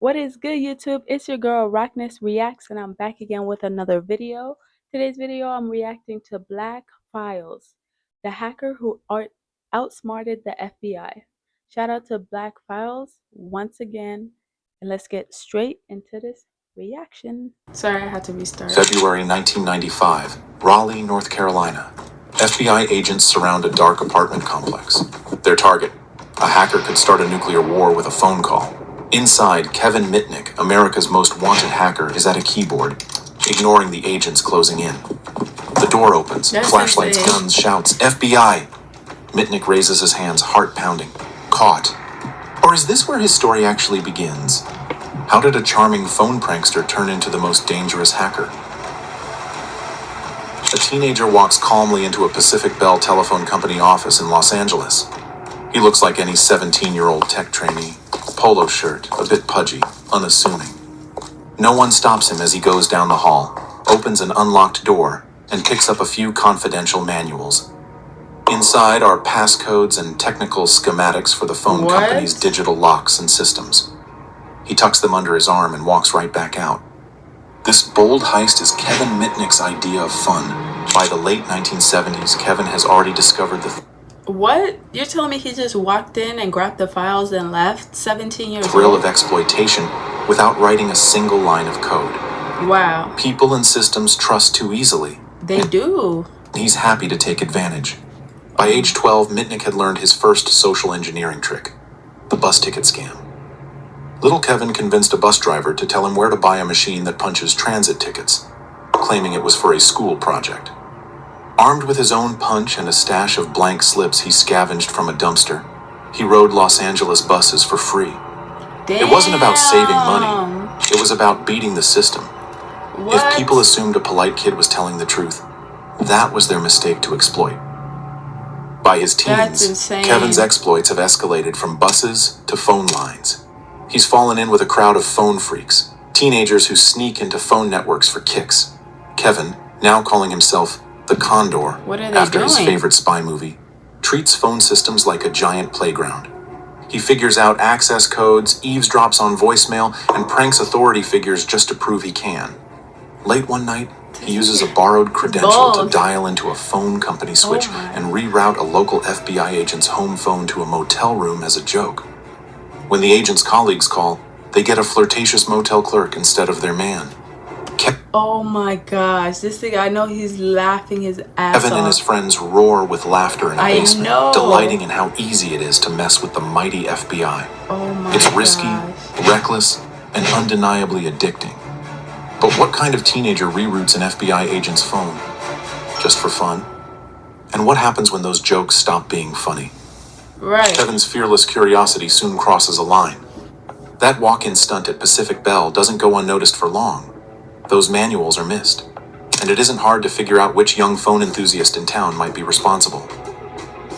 What is good, YouTube? It's your girl Rockness Reacts, and I'm back again with another video. Today's video, I'm reacting to Black Files, the hacker who outsmarted the FBI. Shout out to Black Files once again, and let's get straight into this reaction. Sorry, I had to restart. February 1995, Raleigh, North Carolina. FBI agents surround a dark apartment complex. Their target: a hacker could start a nuclear war with a phone call. Inside, Kevin Mitnick, America's most wanted hacker, is at a keyboard, ignoring the agents closing in. The door opens, flashlights, guns, shouts, FBI! Mitnick raises his hands, heart pounding. Caught. Or is this where his story actually begins? How did a charming phone prankster turn into the most dangerous hacker? A teenager walks calmly into a Pacific Bell Telephone Company office in Los Angeles. He looks like any 17-year-old tech trainee. Polo shirt, a bit pudgy, unassuming. No one stops him as he goes down the hall, opens an unlocked door, and picks up a few confidential manuals. Inside are passcodes and technical schematics for the phone company's digital locks and systems. He tucks them under his arm and walks right back out. This bold heist is Kevin Mitnick's idea of fun. By the late 1970s, Kevin has already discovered What? You're telling me he just walked in and grabbed the files and left? 17 years old? Thrill of exploitation without writing a single line of code. Wow. People and systems trust too easily. They do. He's happy to take advantage. By age 12, Mitnick had learned his first social engineering trick: the bus ticket scam. Little Kevin convinced a bus driver to tell him where to buy a machine that punches transit tickets, claiming it was for a school project. Armed with his own punch and a stash of blank slips he scavenged from a dumpster, he rode Los Angeles buses for free. Damn. It wasn't about saving money, it was about beating the system. What? If people assumed a polite kid was telling the truth, that was their mistake to exploit. By his teens, Kevin's exploits have escalated from buses to phone lines. He's fallen in with a crowd of phone freaks, teenagers who sneak into phone networks for kicks. Kevin, now calling himself the Condor, after his favorite spy movie, treats phone systems like a giant playground. He figures out access codes, eavesdrops on voicemail, and pranks authority figures just to prove he can. Late one night, he uses a borrowed credential to dial into a phone company switch and reroute a local FBI agent's home phone to a motel room as a joke. When the agent's colleagues call, they get a flirtatious motel clerk instead of their man. Oh my gosh, this thing, I know he's laughing his ass off. Kevin and his friends roar with laughter in a basement, delighting in how easy it is to mess with the mighty FBI. Oh my It's risky, reckless, and undeniably addicting. But what kind of teenager reroutes an FBI agent's phone? Just for fun? And what happens when those jokes stop being funny? Right. Kevin's fearless curiosity soon crosses a line. That walk-in stunt at Pacific Bell doesn't go unnoticed for long. Those manuals are missed, and it isn't hard to figure out which young phone enthusiast in town might be responsible.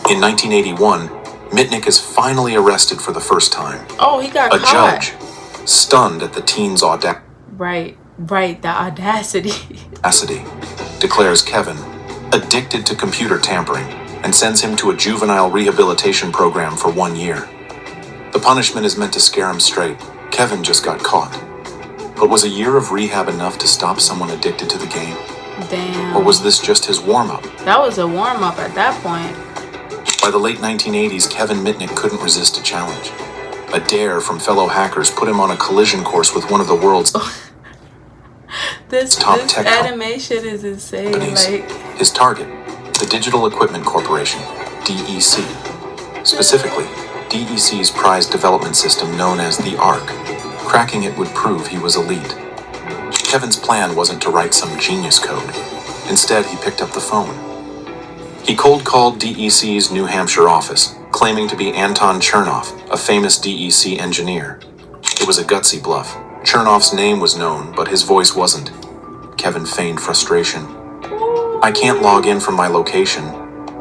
In 1981, Mitnick is finally arrested for the first time. Oh, he got caught. A judge, stunned at the teen's audacity. Right, the audacity. Declares Kevin addicted to computer tampering and sends him to a juvenile rehabilitation program for 1 year. The punishment is meant to scare him straight. Kevin just got caught. But was a year of rehab enough to stop someone addicted to the game? Damn. Or was this just his warm-up? That was a warm-up at that point. By the late 1980s, Kevin Mitnick couldn't resist a challenge. A dare from fellow hackers put him on a collision course with one of the world's this top tech animation is insane. Like, his target, the Digital Equipment Corporation, DEC. Specifically, DEC's prized development system known as the ARC. Cracking it would prove he was elite. Kevin's plan wasn't to write some genius code. Instead, he picked up the phone. He cold-called DEC's New Hampshire office, claiming to be Anton Chernoff, a famous DEC engineer. It was a gutsy bluff. Chernoff's name was known, but his voice wasn't. Kevin feigned frustration. "I can't log in from my location,"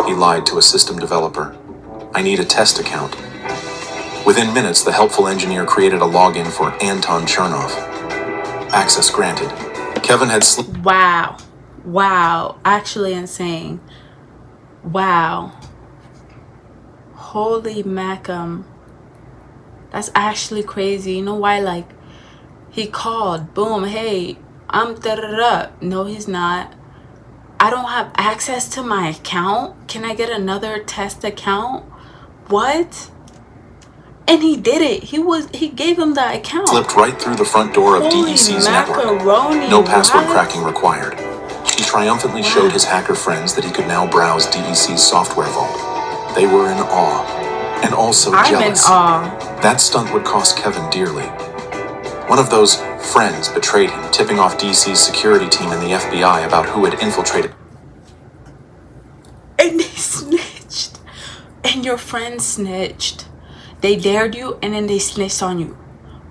he lied to a system developer. "I need a test account." Within minutes, the helpful engineer created a login for Anton Chernoff. Access granted. Kevin had Wow. Actually insane. Wow. Holy macum. That's actually crazy. You know why? Like, He called, boom, hey, I'm da-da-da. No, he's not. I don't have access to my account. Can I get another test account? What? And he did it. He gave him the account. Slipped right through the front door of DEC's network. No password cracking required. He triumphantly showed his hacker friends that he could now browse DEC's software vault. They were in awe, and also jealous. I'm in awe. That stunt would cost Kevin dearly. One of those friends betrayed him, tipping off DC's security team and the FBI about who had infiltrated. And they snitched. And your friends snitched. They dared you, and then they snitched on you.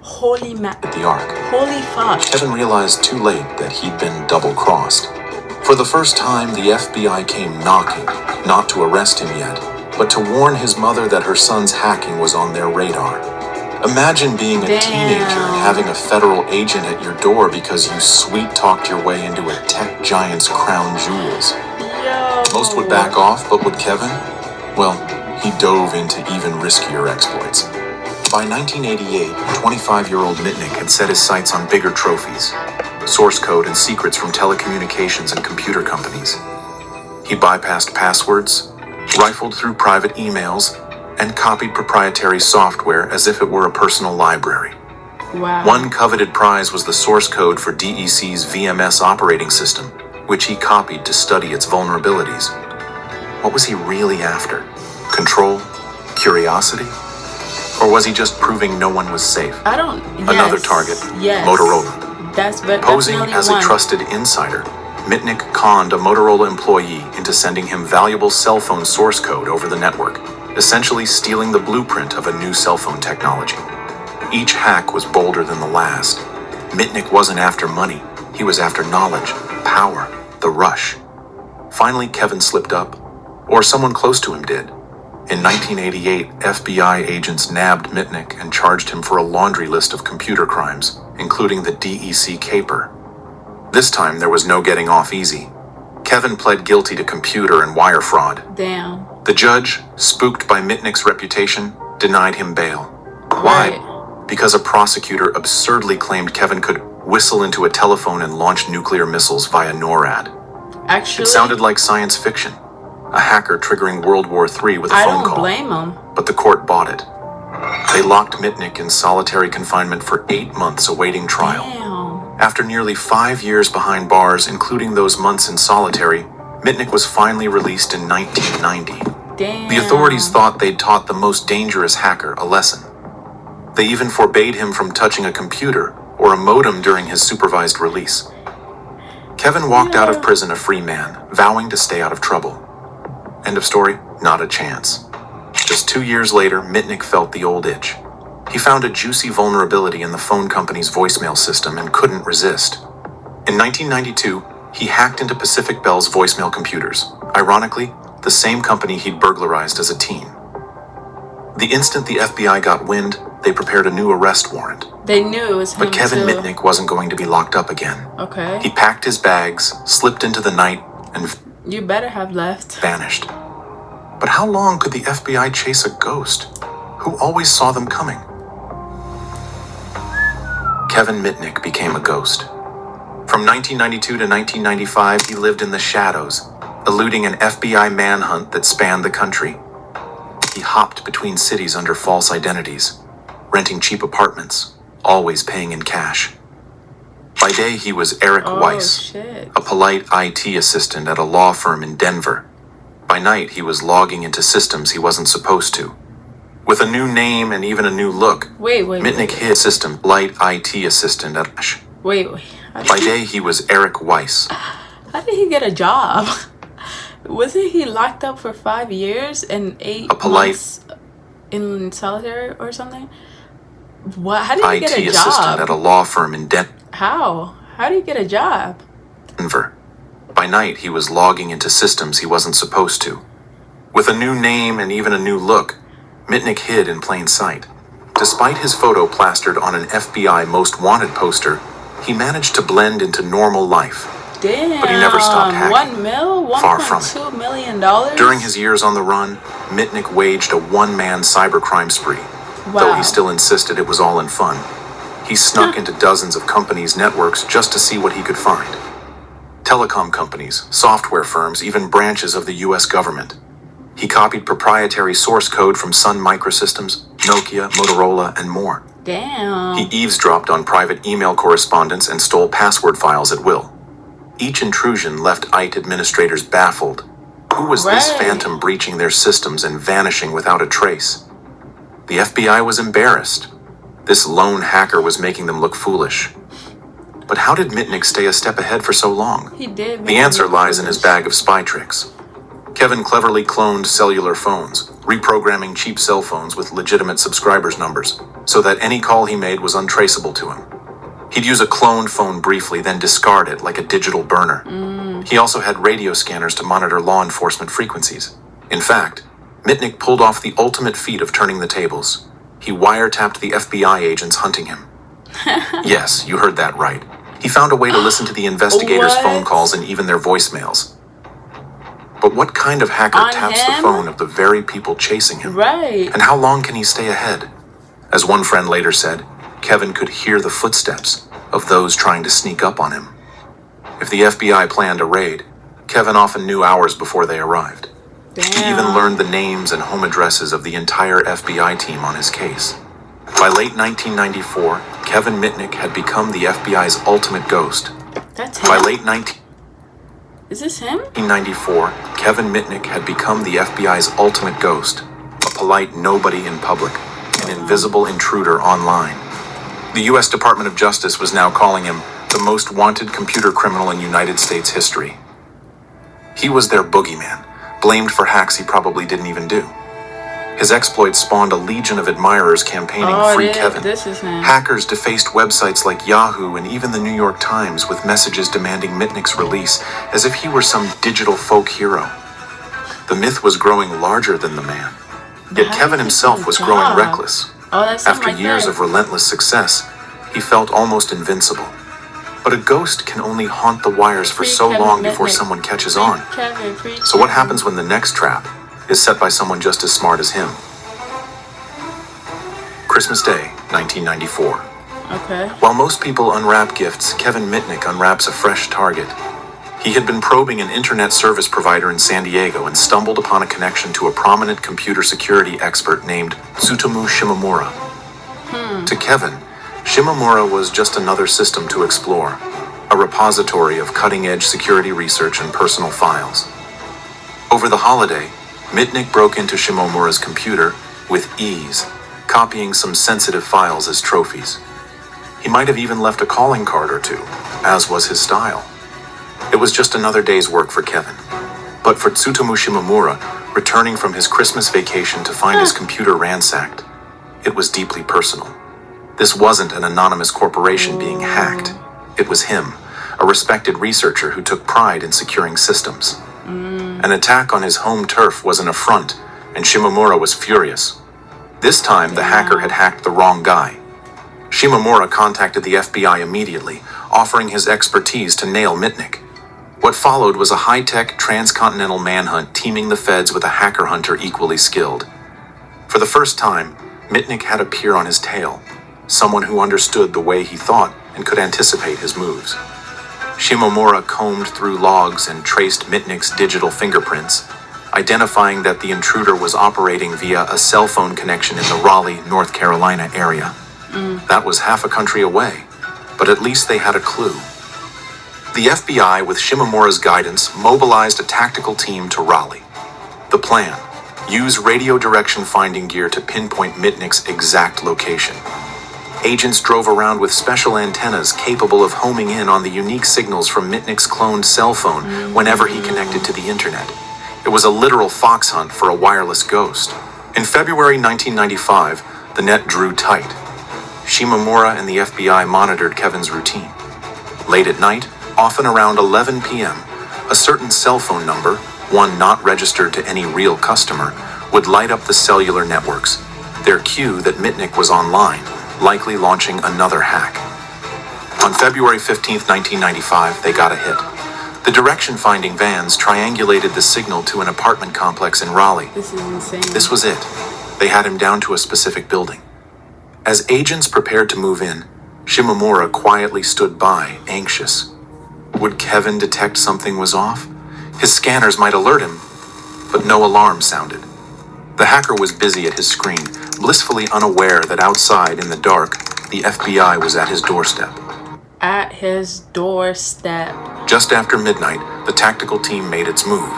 Holy the Ark. Holy fuck. Kevin realized too late that he'd been double-crossed. For the first time, the FBI came knocking, not to arrest him yet, but to warn his mother that her son's hacking was on their radar. Imagine being a teenager and having a federal agent at your door because you sweet-talked your way into a tech giant's crown jewels. Most would back off, but would Kevin? Well, he dove into even riskier exploits. By 1988, 25-year-old Mitnick had set his sights on bigger trophies, source code and secrets from telecommunications and computer companies. He bypassed passwords, rifled through private emails, and copied proprietary software as if it were a personal library. Wow. One coveted prize was the source code for DEC's VMS operating system, which he copied to study its vulnerabilities. What was he really after? Control? Curiosity? Or was he just proving no one was safe? Another target, Motorola. Posing as a trusted insider, Mitnick conned a Motorola employee into sending him valuable cell phone source code over the network, essentially stealing the blueprint of a new cell phone technology. Each hack was bolder than the last. Mitnick wasn't after money. He was after knowledge, power, the rush. Finally, Kevin slipped up, or someone close to him did. In 1988, FBI agents nabbed Mitnick and charged him for a laundry list of computer crimes, including the DEC caper. This time, there was no getting off easy. Kevin pled guilty to computer and wire fraud. Damn. The judge, spooked by Mitnick's reputation, denied him bail. Why? Because a prosecutor absurdly claimed Kevin could whistle into a telephone and launch nuclear missiles via NORAD. Actually, it sounded like science fiction. A hacker triggering World War III with a phone call. I don't blame him. But the court bought it. They locked Mitnick in solitary confinement for 8 months awaiting trial. Damn. After nearly 5 years behind bars, including those months in solitary, Mitnick was finally released in 1990. Damn. The authorities thought they'd taught the most dangerous hacker a lesson. They even forbade him from touching a computer or a modem during his supervised release. Kevin walked out of prison a free man, vowing to stay out of trouble. End of story, not a chance. Just 2 years later, Mitnick felt the old itch. He found a juicy vulnerability in the phone company's voicemail system and couldn't resist. In 1992, he hacked into Pacific Bell's voicemail computers. Ironically, the same company he'd burglarized as a teen. The instant the FBI got wind, they prepared a new arrest warrant. They knew it was him. But Kevin too. Mitnick wasn't going to be locked up again. Okay. He packed his bags, slipped into the night, and you better have left. Vanished. But how long could the FBI chase a ghost who always saw them coming? Kevin Mitnick became a ghost. From 1992 to 1995, he lived in the shadows, eluding an FBI manhunt that spanned the country. He hopped between cities under false identities, renting cheap apartments, always paying in cash. By day, he was Eric Weiss, a polite IT assistant at a law firm in Denver. By night, he was logging into systems he wasn't supposed to. With a new name and even a new look, Mitnick hid system light IT assistant at Ash. By day, he was Eric Weiss. How did he get a job? Wasn't he locked up for 5 years and 8 months in solitary or something? What? How did he get a job? IT assistant at a law firm in Denver. How? How did he get a job? Denver. By night, he was logging into systems he wasn't supposed to. With a new name and even a new look, Mitnick hid in plain sight. Despite his photo plastered on an FBI Most Wanted poster, he managed to blend into normal life. Damn. But he never stopped hacking. Far from it. $1.2 million? During his years on the run, Mitnick waged a one-man cybercrime spree, though he still insisted it was all in fun. He snuck into dozens of companies' networks just to see what he could find. Telecom companies, software firms, even branches of the US government. He copied proprietary source code from Sun Microsystems, Nokia, Motorola, and more. Damn. He eavesdropped on private email correspondence and stole password files at will. Each intrusion left IT administrators baffled. Who was this phantom breaching their systems and vanishing without a trace? The FBI was embarrassed. This lone hacker was making them look foolish. But how did Mitnick stay a step ahead for so long? He did. The answer lies in his bag of spy tricks. Kevin cleverly cloned cellular phones, reprogramming cheap cell phones with legitimate subscribers' numbers, so that any call he made was untraceable to him. He'd use a cloned phone briefly, then discard it like a digital burner. He also had radio scanners to monitor law enforcement frequencies. In fact, Mitnick pulled off the ultimate feat of turning the tables. He wiretapped the FBI agents hunting him. Yes, you heard that right. He found a way to listen to the investigators' phone calls and even their voicemails. But what kind of hacker taps the phone of the very people chasing him? Right. And how long can he stay ahead? As one friend later said, Kevin could hear the footsteps of those trying to sneak up on him. If the FBI planned a raid, Kevin often knew hours before they arrived. Damn. He even learned the names and home addresses of the entire FBI team on his case. By late 1994, Kevin Mitnick had become the FBI's ultimate ghost. That's him? By late 19... Is this him? 1994, Kevin Mitnick had become the FBI's ultimate ghost, a polite nobody in public, an invisible intruder online. The U.S. Department of Justice was now calling him the most wanted computer criminal in United States history. He was their boogeyman, blamed for hacks he probably didn't even do. His exploits spawned a legion of admirers campaigning Free Kevin. This is him. Hackers defaced websites like Yahoo and even the New York Times with messages demanding Mitnick's release, as if he were some digital folk hero. The myth was growing larger than the man. Yet Kevin himself was growing reckless. After years of relentless success, he felt almost invincible. But a ghost can only haunt the wires for so long before someone catches on. So what happens when the next trap is set by someone just as smart as him? Christmas Day, 1994. Okay. While most people unwrap gifts, Kevin Mitnick unwraps a fresh target. He had been probing an internet service provider in San Diego and stumbled upon a connection to a prominent computer security expert named Tsutomu Shimomura. To Kevin, Shimomura was just another system to explore, a repository of cutting-edge security research and personal files. Over the holiday, Mitnick broke into Shimomura's computer with ease, copying some sensitive files as trophies. He might have even left a calling card or two, as was his style. It was just another day's work for Kevin. But for Tsutomu Shimomura, returning from his Christmas vacation to find his computer ransacked, it was deeply personal. This wasn't an anonymous corporation being hacked. It was him, a respected researcher who took pride in securing systems. An attack on his home turf was an affront, and Shimomura was furious. This time, the hacker had hacked the wrong guy. Shimomura contacted the FBI immediately, offering his expertise to nail Mitnick. What followed was a high-tech transcontinental manhunt teaming the feds with a hacker hunter equally skilled. For the first time, Mitnick had a peer on his tail, someone who understood the way he thought and could anticipate his moves. Shimomura combed through logs and traced Mitnick's digital fingerprints, identifying that the intruder was operating via a cell phone connection in the Raleigh, North Carolina area. That was half a country away, but at least they had a clue. The FBI, with Shimomura's guidance, mobilized a tactical team to Raleigh. The plan: use radio direction finding gear to pinpoint Mitnick's exact location. Agents drove around with special antennas capable of homing in on the unique signals from Mitnick's cloned cell phone whenever he connected to the internet. It was a literal fox hunt for a wireless ghost. In February 1995, the net drew tight. Shimomura and the FBI monitored Kevin's routine. Late at night, often around 11 p.m., a certain cell phone number, one not registered to any real customer, would light up the cellular networks, their cue that Mitnick was online, likely launching another hack. On February 15, 1995, they got a hit. The direction-finding vans triangulated the signal to an apartment complex in Raleigh. This is insane. This was it. They had him down to a specific building. As agents prepared to move in, Shimomura quietly stood by, anxious. Would Kevin detect something was off? His scanners might alert him, but no alarm sounded. The hacker was busy at his screen, blissfully unaware that outside in the dark, the FBI was at his doorstep. At his doorstep. Just after midnight, the tactical team made its move.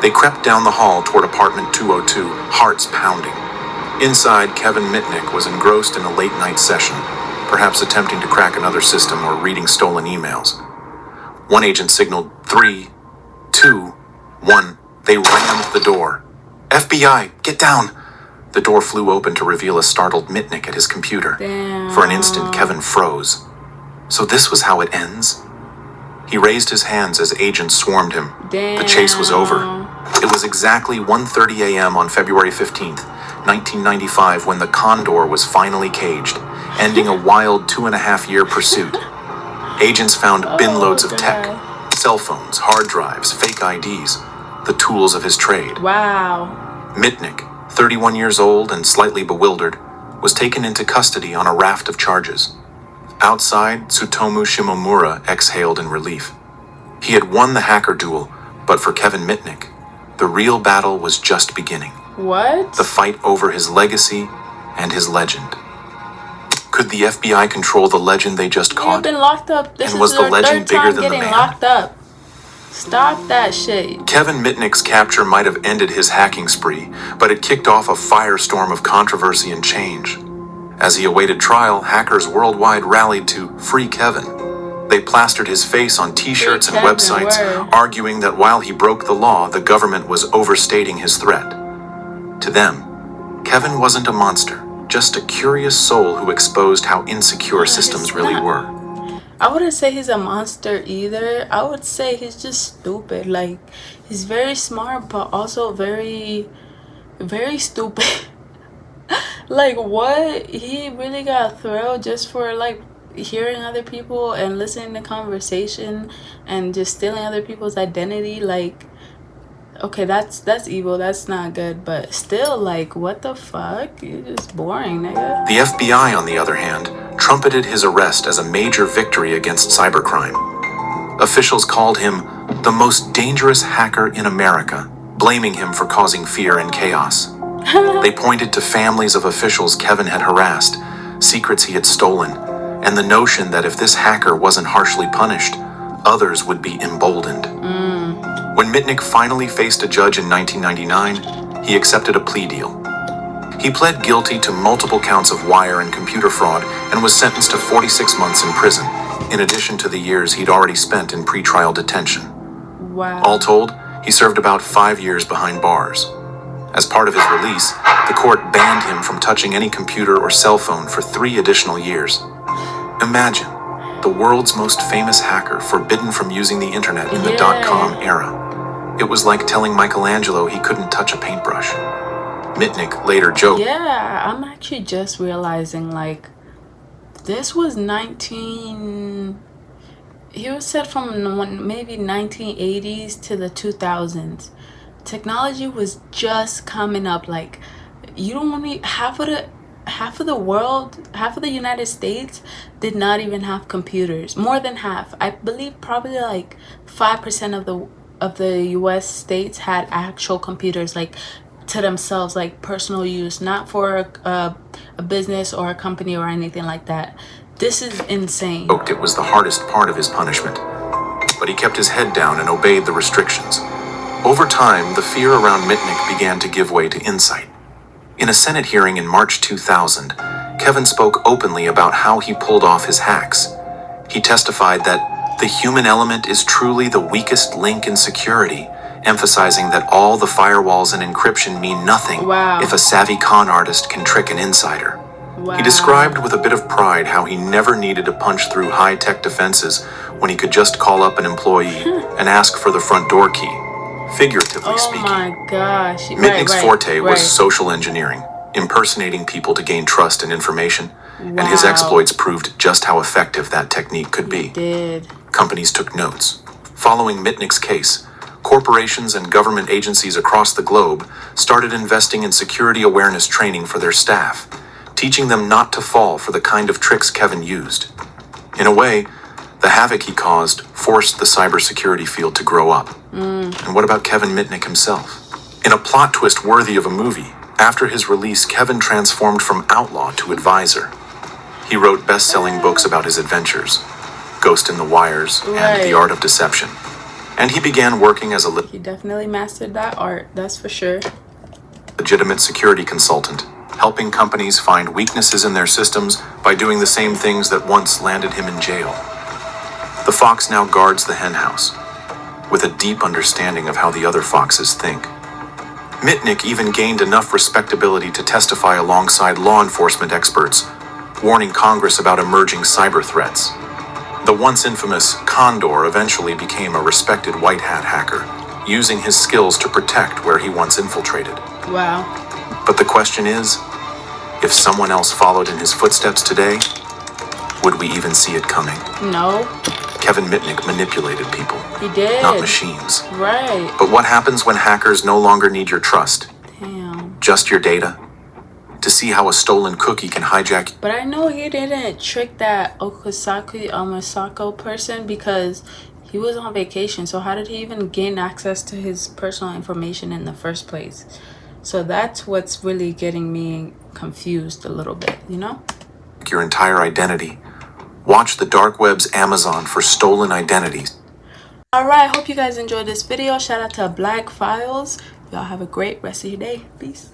They crept down the hall toward apartment 202, hearts pounding. Inside, Kevin Mitnick was engrossed in a late-night session, perhaps attempting to crack another system or reading stolen emails. One agent signaled 3, 2, 1. They rammed the door. FBI, get down! The door flew open to reveal a startled Mitnick at his computer. Damn. For an instant, Kevin froze. So this was how it ends? He raised his hands as agents swarmed him. Damn. The chase was over. It was exactly 1:30 a.m. on February 15th, 1995, when the Condor was finally caged, ending a wild 2.5-year pursuit. Agents found bin loads of tech, cell phones, hard drives, fake IDs, the tools of his trade. Wow. Mitnick, 31 years old and slightly bewildered, was taken into custody on a raft of charges. Outside, Tsutomu Shimomura exhaled in relief. He had won the hacker duel, but for Kevin Mitnick, the real battle was just beginning. What? The fight over his legacy and his legend. Could the FBI control the legend they just caught? You've been locked up. This and was is the your legend third bigger time than the getting man? locked up. Stop that shit. Kevin Mitnick's capture might have ended his hacking spree, but it kicked off a firestorm of controversy and change. As he awaited trial, hackers worldwide rallied to free Kevin. They plastered his face on t-shirts and websites, arguing that while he broke the law, the government was overstating his threat. To them, Kevin wasn't a monster, just a curious soul who exposed how insecure systems really were. I wouldn't say he's a monster either. I would say he's just stupid. Like, he's very smart, but also very, very stupid. Like, what? He really got thrilled just for, like, hearing other people and listening to conversation and just stealing other people's identity. Like, okay, that's evil. That's not good. But still, like, what the fuck? You're just boring, nigga. The FBI, on the other hand, trumpeted his arrest as a major victory against cybercrime. Officials called him the most dangerous hacker in America, blaming him for causing fear and chaos. They pointed to families of officials Kevin had harassed, secrets he had stolen, and the notion that if this hacker wasn't harshly punished, others would be emboldened. When Mitnick finally faced a judge in 1999, he accepted a plea deal. He pled guilty to multiple counts of wire and computer fraud and was sentenced to 46 months in prison, in addition to the years he'd already spent in pretrial detention. Wow. All told, he served about 5 years behind bars. As part of his release, the court banned him from touching any computer or cell phone for 3 additional years. Imagine, the world's most famous hacker forbidden from using the internet in the .com era. It was like telling Michelangelo he couldn't touch a paintbrush. Mitnick later joked. Yeah, I'm actually just realizing, like, this was he was said from maybe 1980s to the 2000s. Technology was just coming up. Like, you don't want me, half of the world, half of the United States did not even have computers. More than half. I believe probably like 5% of the US states had actual computers, like, to themselves, like personal use, not for a business or a company or anything like that. This is insane. It was the hardest part of his punishment, but he kept his head down and obeyed the restrictions. Over time, the fear around Mitnick began to give way to insight. In a Senate hearing in March 2000, Kevin spoke openly about how he pulled off his hacks. He testified that the human element is truly the weakest link in security, emphasizing that all the firewalls and encryption mean nothing if a savvy con artist can trick an insider. He described with a bit of pride how he never needed to punch through high-tech defenses when he could just call up an employee and ask for the front door key, figuratively speaking. Oh my gosh. Mitnick's forte was social engineering, impersonating people to gain trust and information, and his exploits proved just how effective that technique could be. Companies took notes. Following Mitnick's case, corporations and government agencies across the globe started investing in security awareness training for their staff, teaching them not to fall for the kind of tricks Kevin used. In a way, the havoc he caused forced the cybersecurity field to grow up. And what about Kevin Mitnick himself? In a plot twist worthy of a movie, after his release, Kevin transformed from outlaw to advisor. He wrote best-selling books about his adventures, Ghost in the Wires and The Art of Deception. And he began working as a He definitely mastered that art, that's for sure. Legitimate security consultant, helping companies find weaknesses in their systems by doing the same things that once landed him in jail. The fox now guards the henhouse, with a deep understanding of how the other foxes think. Mitnick even gained enough respectability to testify alongside law enforcement experts, warning Congress about emerging cyber threats. The once infamous Condor eventually became a respected white hat hacker, using his skills to protect where he once infiltrated. Wow. But the question is, if someone else followed in his footsteps today, would we even see it coming? No. Kevin Mitnick manipulated people. He did. Not machines. Right. But what happens when hackers no longer need your trust? Damn. Just your data? To see how a stolen cookie can hijack... But I know he didn't trick that Masako person because he was on vacation. So how did he even gain access to his personal information in the first place? So that's what's really getting me confused a little bit, you know? Your entire identity. Watch the dark web's Amazon for stolen identities. Alright, hope you guys enjoyed this video. Shout out to Black Files. Y'all have a great rest of your day. Peace.